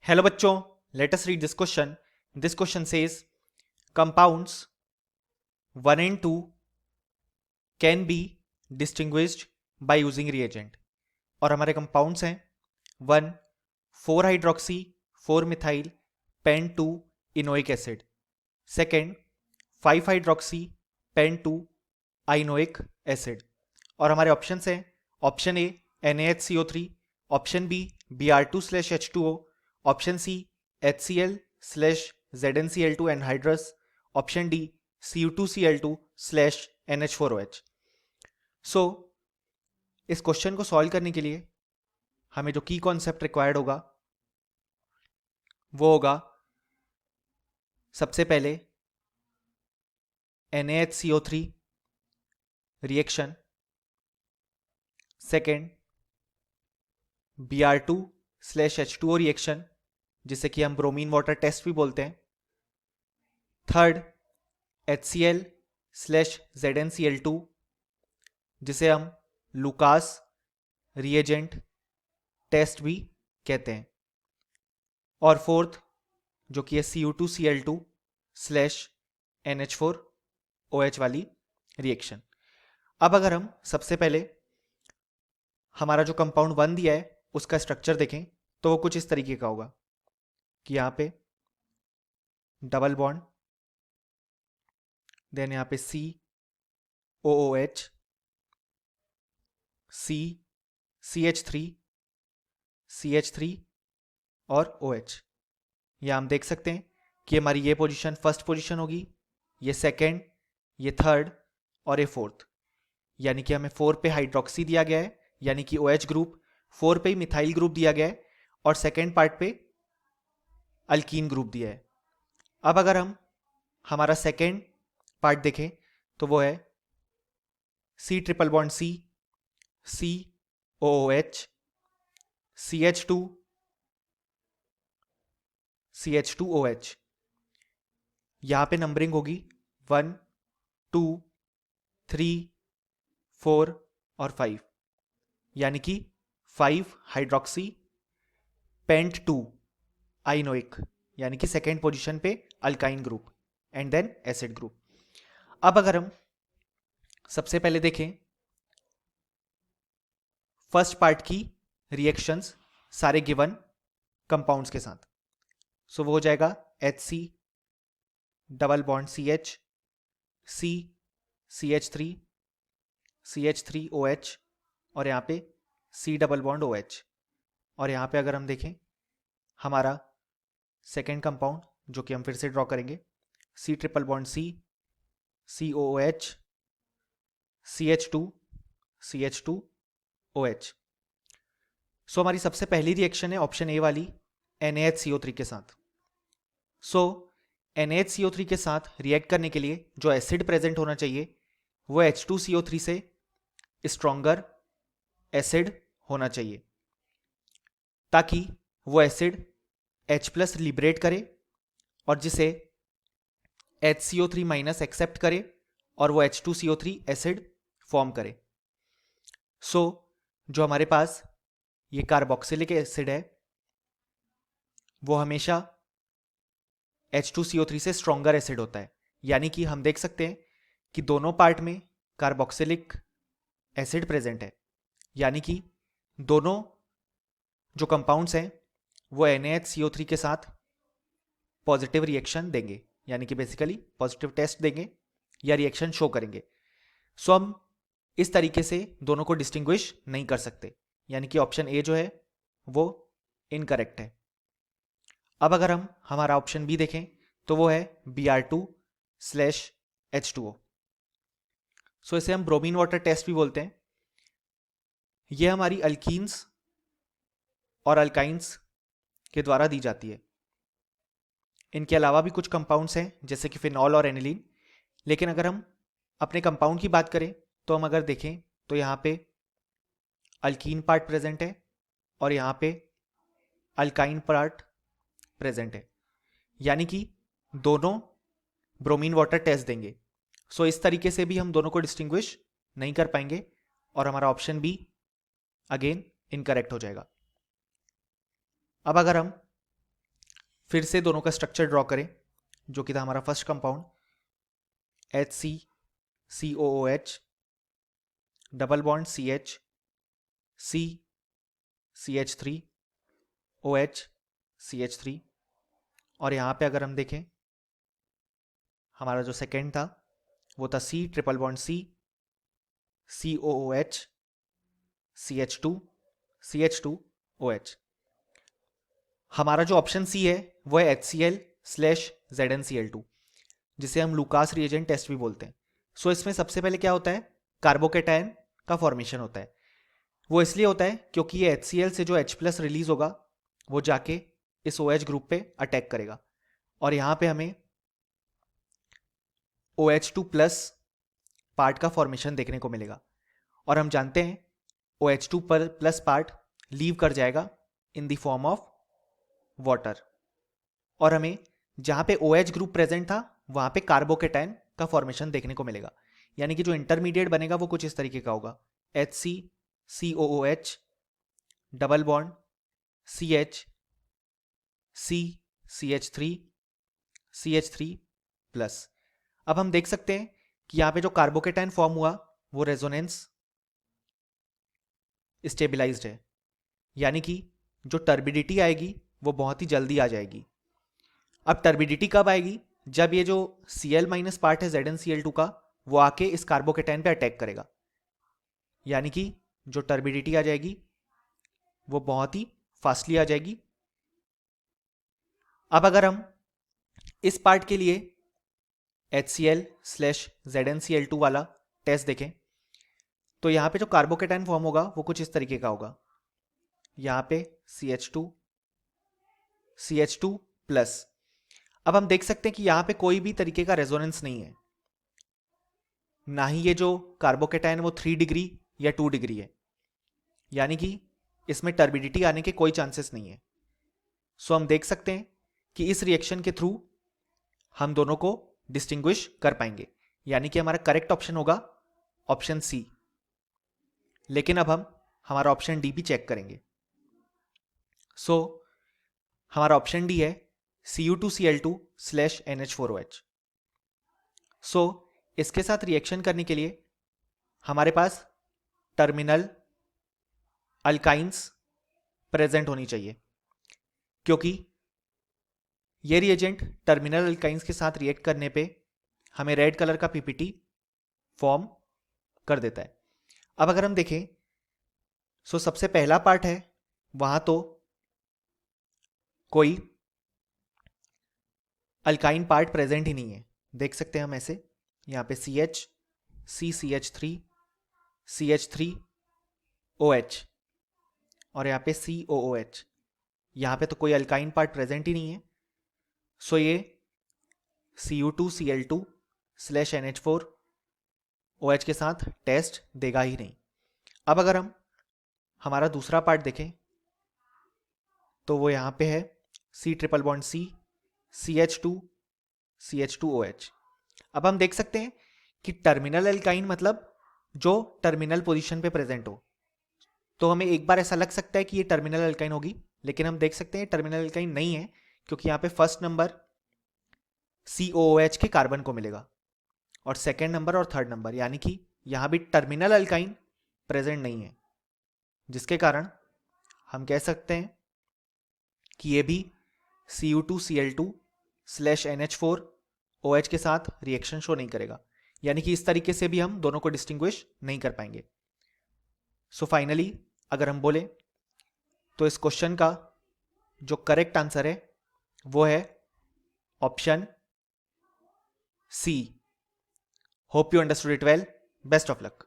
Hello बच्चों, let us read this question. This question says compounds 1 and 2 can be distinguished by using reagent. और हमारे compounds हैं 1 4 hydroxy 4 methyl pent 2 enoic acid. Second 5 hydroxy pent 2 enoic acid. और हमारे options हैं option A NaHCO3, option B Br2/H2O, option C HCl/ZnCl2 anhydrous, option D Cu2Cl2/NH4OH. So इस question को solve करने के लिए हमें जो की कॉन्सेप्ट रिक्वायर्ड होगा वो होगा सबसे पहले NaHCO3 reaction, second Br2/H2O reaction जिसे कि हम ब्रोमीन वाटर टेस्ट भी बोलते हैं, थर्ड HCl/ZnCl2 जिसे हम लुकास रिएजेंट टेस्ट भी कहते हैं, और फोर्थ जो कि है Cu2Cl2/NH4OH वाली रिएक्शन. अब अगर हम सबसे पहले हमारा जो कंपाउंड 1 दिया है उसका स्ट्रक्चर देखें तो वो कुछ इस तरीके का होगा कि यहाँ पे डबल बॉन्ड, देन यहाँ पे COOH, CH3 और OH. यहाँ हम देख सकते हैं कि हमारी ये पोजीशन फर्स्ट पोजीशन होगी, ये सेकेंड, ये थर्ड और ये फोर्थ. यानी कि हमें 4 पे हाइड्रोक्सी दिया गया है, यानी कि OH ग्रुप, 4 पे मिथाइल ग्रुप दिया गया है और सेकेंड पार्ट पे अल्कीन ग्रुप दिया है. अब अगर हम हमारा सेकेंड पार्ट देखें तो वो है C triple bond C, COOH, CH2OH. यहां पे नंबरिंग होगी 1 2 3 4 और 5, यानी कि 5 हाइड्रोक्सी पेंट 2 आइनोइक, यानी कि सेकेंड पोजीशन पे alkyne group and then acid group. अब अगर हम सबसे पहले देखें फर्स्ट पार्ट की रिएक्शंस सारे गिवन कंपाउंड्स के साथ, सो वो हो जाएगा HC double bond CH, C CH3 CH3OH और यहाँ पे C डबल बॉन्ड OH. और यहाँ पे अगर हम देखें हमारा सेकेंड कंपाउंड जो कि हम फिर से ड्रॉ करेंगे C triple bond C, COOH, CH2OH. सो हमारी सबसे पहली रिएक्शन है ऑप्शन ए वाली NaHCO3 के साथ. सो NaHCO3 के साथ रिएक्ट करने के लिए जो एसिड प्रेजेंट होना चाहिए वो H2CO3 से स्ट्रॉन्गर एसिड होना चाहिए, ताकि वो एसिड H+ लिबरेट करे और जिसे HCO3- एक्सेप्ट करे और वो H2CO3 एसिड फॉर्म करे. सो जो हमारे पास ये कार्बोक्सिलिक एसिड है वो हमेशा H2CO3 से स्ट्रॉन्गर एसिड होता है. यानी कि हम देख सकते हैं कि दोनों पार्ट में कार्बोक्सिलिक एसिड प्रेजेंट है, यानी कि दोनों जो कंपाउंड्स हैं वो NaHCO3 के साथ पॉजिटिव रिएक्शन देंगे, यानी कि बेसिकली पॉजिटिव टेस्ट देंगे या रिएक्शन शो करेंगे. सो हम इस तरीके से दोनों को डिस्टिंग्विश नहीं कर सकते, यानी कि ऑप्शन ए जो है वो इनकरेक्ट है. अब अगर हम हमारा ऑप्शन बी देखें तो वो है Br2/H2O. सो इसे हम ब्रोमीन वाटर टेस्ट भी बोलते हैं. ये हमारी अल्कीन्स और अल्काइंस के द्वारा दी जाती है. इनके अलावा भी कुछ कंपाउंड्स हैं जैसे कि फिनॉल और एनिलीन. लेकिन अगर हम अपने कंपाउंड की बात करें तो हम अगर देखें तो यहाँ पे अल्कीन पार्ट प्रेजेंट है और यहाँ पे अल्काइन पार्ट प्रेजेंट है, यानी कि दोनों ब्रोमीन वाटर टेस्ट देंगे. सो इस तरीके से भी हम दोनों को डिस्टिंग्विश नहीं कर पाएंगे और हमारा ऑप्शन बी अगेन इनकरेक्ट हो जाएगा. अब अगर हम फिर से दोनों का स्ट्रक्चर ड्रॉ करें, जो कि था हमारा first compound HCCOOH, double bond CH, CH3, CH3। और यहाँ पे अगर हम देखें, हमारा जो सेकेंड था वो था C triple bond C, COOH, CH2OH। हमारा जो ऑप्शन सी है वो है HCl/ZnCl2, जिसे हम लुकास रिएजेंट टेस्ट भी बोलते हैं। सो इसमें सबसे पहले क्या होता है, कार्बोकेटायन का फॉर्मेशन होता है। वो इसलिए होता है क्योंकि ये HCl से जो H+ रिलीज होगा वो जाके इस OH ग्रुप पे अटैक करेगा, और यहाँ पे हमें OH2+ पार्ट का फॉर्मेशन देखने को मिलेगा। और हम जानते हैं OH2+ पार्ट लीव कर जाएगा in the form of water, और हमें जहां पे OH ग्रुप प्रेजेंट था वहां पे कार्बोकेटायन का फॉर्मेशन देखने को मिलेगा। यानी कि जो इंटरमीडिएट बनेगा वो कुछ इस तरीके का होगा, HCCOOH, double bond CH, CH3। अब हम देख सकते हैं कि यहां पे जो कार्बोकेटायन फॉर्म हुआ वो रेजोनेंस स्टेबिलाइज्ड है, यानी कि जो टर्बिडिटी आएगी वो बहुत ही जल्दी आ जाएगी। अब टर्बिडिटी कब आएगी, जब ये जो Cl- पार्ट है ZnCl2 का वो आके इस कार्बोकेटायन पे अटैक करेगा, यानी कि जो टर्बिडिटी आ जाएगी वो बहुत ही फास्टली आ जाएगी। अब अगर हम इस पार्ट के लिए HCl/ZnCl2 वाला टेस्ट देखें तो यहां पे जो कार्बोकेटायन फॉर्म होगा वो कुछ इस तरीके का होगा। यहां पे CH2+। अब हम देख सकते हैं कि यहां पे कोई भी तरीके का रेजोनेंस नहीं है, ना ही ये जो कार्बोकेटायन वो 3 डिग्री या 2 डिग्री है, यानी कि इसमें टर्बिडिटी आने के कोई चांसेस नहीं है। सो हम देख सकते हैं कि इस रिएक्शन के थ्रू हम दोनों को डिस्टिंग्विश कर पाएंगे, यानी कि हमारा करेक्ट ऑप्शन होगा ऑप्शन सी। लेकिन अब हम हमारा ऑप्शन डी भी चेक करेंगे। सो हमारा ऑप्शन डी है Cu2Cl2/NH4OH। सो इसके साथ रिएक्शन करने के लिए हमारे पास टर्मिनल अल्काइंस प्रेजेंट होनी चाहिए, क्योंकि ये रिएजेंट टर्मिनल अल्काइंस के साथ रिएक्ट करने पे हमें रेड कलर का पीपीटी फॉर्म कर देता है। अब अगर हम देखें, सो सबसे पहला पार्ट है वहां तो कोई अल्काइन पार्ट प्रेजेंट ही नहीं है। देख सकते हैं हम ऐसे, यहाँ पे CH, CCH3, CH3OH और यहाँ पे COOH। यहाँ पे तो कोई अल्काइन पार्ट प्रेजेंट ही नहीं है। सो ये Cu2Cl2/NH4OH के साथ टेस्ट देगा ही नहीं। अब अगर हम हमारा दूसरा पार्ट देखें तो वो यहाँ पे है C triple bond C, CH2OH। अब हम देख सकते हैं कि टर्मिनल एल्काइन मतलब जो टर्मिनल पोजीशन पे प्रेजेंट हो। तो हमें एक बार ऐसा लग सकता है कि ये टर्मिनल एल्काइन होगी, लेकिन हम देख सकते हैं टर्मिनल एल्काइन नहीं है, क्योंकि यहाँ पे फर्स्ट नंबर COOH के कार्बन को मिलेगा और सेकेंड नंबर और थर्ड नंबर, यानी कि यहाँ भी टर्मिनल एल्काइन प्रेजेंट नहीं है, जिसके कारण हम कह सकते हैं कि ये भी Cu2Cl2/NH4OH के साथ रिएक्शन शो नहीं करेगा, यानी कि इस तरीके से भी हम दोनों को डिस्टिंग्विश नहीं कर पाएंगे। सो फाइनली अगर हम बोले तो इस क्वेश्चन का जो करेक्ट आंसर है वो है option C. Hope you understood it well. Best of luck.